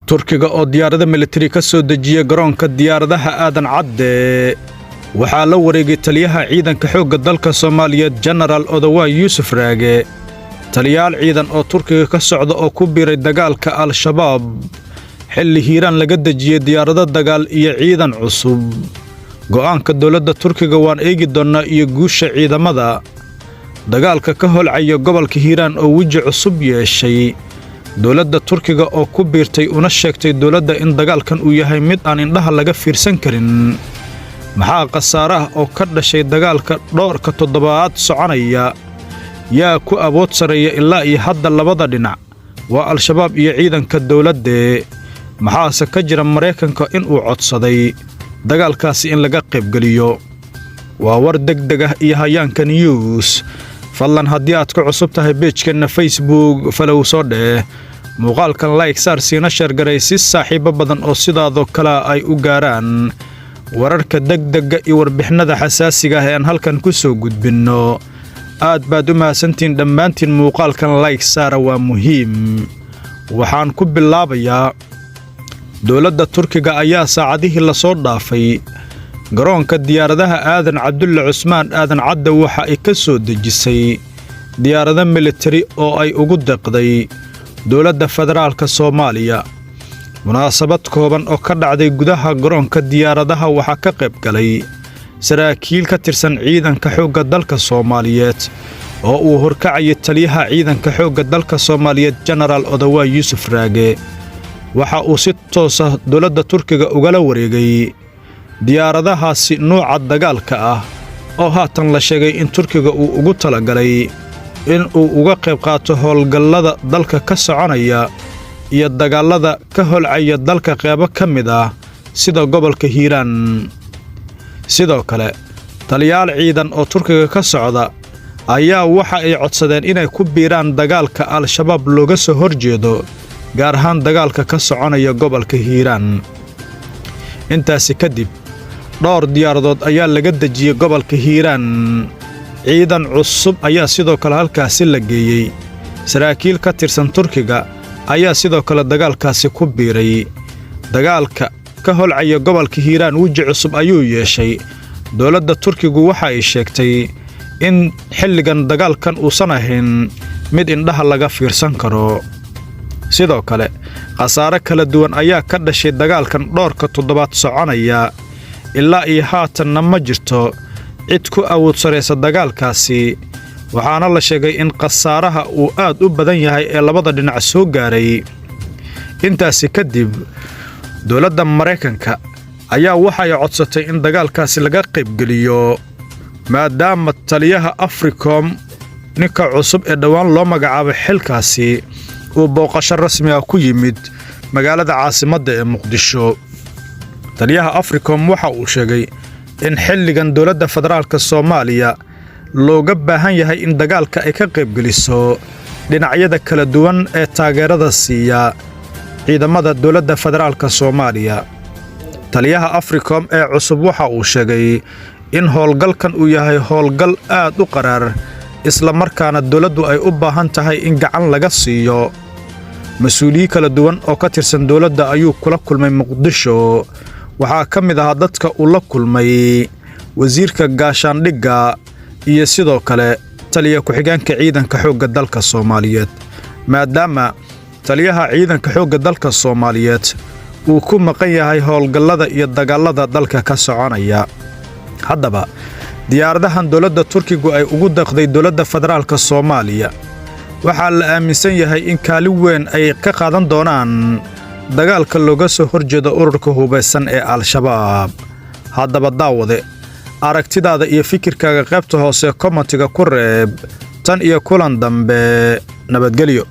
Turkiga oo diyaarada militari ka soo dejiyay garoonka diyaaradaha aadan cadde waxaa la wareegay taliyaha ciidanka xoogga dalka Soomaaliyeed General Odawaye Yuusuf Raage taliyaal ciidan oo Turkiga ka socda oo ku biiray dagaalka Al-Shabaab xilli Hiiraan laga dejiyay diyaarado dagaal iyo ciidan cusub go'aanka dawladda Turkiga waan eegi doonaa iyo guusha ciidamada dagaalka ka holcaya gobolka Hiiraan oo wiji cusub yeeshay dawladda Turkiga oo ku biirtay una sheegtay dawladda in dagaalkan uu yahay mid aan indhaha laga fiirsan karin maxaa qasaaraha oo ka dhashay dagaalka dhowrka toddobaad soconaya yaa ku awood sareeya ilaa iyo hadda labada dhinac waa Al-Shabaab iyo ciidanka dawladda maxaase ka jira Mareykanka in uu codsaday dagaalkaasi in laga qayb galiyo waa war degdeg ah iyo hayaanka news fadlan haddii aad ku cusub tahay page-keena Facebook follow soo dheh muuqaalkan like saar siina share garay si saaxiibo badan oo sidaadoo kale ay u gaaraan wararka degdega iyo warbixinada xasaasiga ah ee aan halkan ku soo gudbinno aad baad u mahadsantiin dhammaantiin muuqaalkan like saara waa muhiim waxaan ku bilaabayaa dawladda Turkiga ayaa saacadihii la soo dhaafay garoonka diyaaradaha aadan Cabdulle Cusmaan aadan cadde waxa ay ka soo dejisay diyaarado militari oo ay ugu deeqday dawladda federaalka Soomaaliya munaasabad kooban oo ka dhacday gudaha garoonka diyaaradaha waxa ka qayb galay saraakiil ka tirsan ciidanka xoogga dalka Soomaaliyeed oo uu horkacay taliyaha ciidanka xoogga dalka Soomaaliyeed General Odawaye Yuusuf Raage waxa uu si toos ah dawladda Turkiga ugala wareegay diyaaradahaasi nooca dagaalka ah oo haatan la sheegay in Turkiga uu ugu talagalay in uu uga qayb qaato howlgallada dalka ka soconaya iyo dagaalada ka holcaya dalka qaybo ka mid ah sida gobolka Hiiraan sidoo kale taliyaal ciidan oo Turkiga ka socda ayaa waxa ay codsadeen inay ku biiraan dagaalka Al-Shabaab looga soo horjeedo gaar ahaan dagaalka ka soconaya gobolka Hiiraan intaasi kadib dhowr diyaaradood ayaa laga dejiyay gobolka Hiiraan ciidan cusub ayaa sidoo kale halkaasi la geeyay saraakiil ka tirsan Turkiga ayaa sidoo kale dagaalkaasi ku biiray dagaalka ka holcaya gobolka Hiiraan wiji cusub ayuu yeeshay dawladda Turkigu waxa ay sheegtay in xilligan dagaalkan uusan ahayn mid indhaha laga fiirsan karo sidoo kale qasaare kala duwan ayaa ka dhashay dagaalkan dhowrka toddobaad soconaya ilaa iyo haatanna ma jirto cid ku awood sareysa dagaalkaasi waxaana la sheegay in qasaaraha uu aad u badan yahay ee labada dhinac soo gaaray intaasi kadib dawladda Mareykanka ayaa waxay codsatay in dagaalkaasi laga qayb galiyo maadaama taliyaha Africom ninka cusub ee dhawaan loo magacaabay xilkaasi uu booqasho rasmi ah ku yimid magaalada caasimadda ee Muqdisho taliyaha Africom waxa uu sheegay in xilligan dawladda federaalka Soomaaliya looga baahan yahay in dagaalka ay ka qayb galiso dhinacyada kala duwan ee taageerada siiya ciidamada dawladda federaalka Soomaaliya taliyaha Africom ee cusub waxa uu sheegay in howlgalkan uu yahay howlgal aad u qaraar isla markaana dawladdu ay u baahan tahay in gacan laga siiyo mas'uuliyiin kala duwan oo ka tirsan dawladda ayuu kula kulmay Muqdisho waxaa ka mid ah dadka uu la kulmay wasiirka gaashaandhigga iyo sidoo kale taliya ku-xigeenka ciidanka xoogga dalka Soomaaliyeed maadaama taliyaha ciidanka xoogga dalka Soomaaliyeed uu ku maqan yahay howlgallada iyo dagaalada dalka ka soconaya haddaba diyaaradahan dawladda Turkigu ay ugu deeqday dawladda federaalka Soomaaliya waxaa la aaminsan yahay in kaalin weyn ay ka qaadan doonaan dagaalka looga soo horjeedo ururka hubeysan ee Al-Shabaab haddaba daawade aragtidaada iyo fikirkaaga qaybta hoose commentiga ku reeb tan iyo kulan dambe nabadgelyo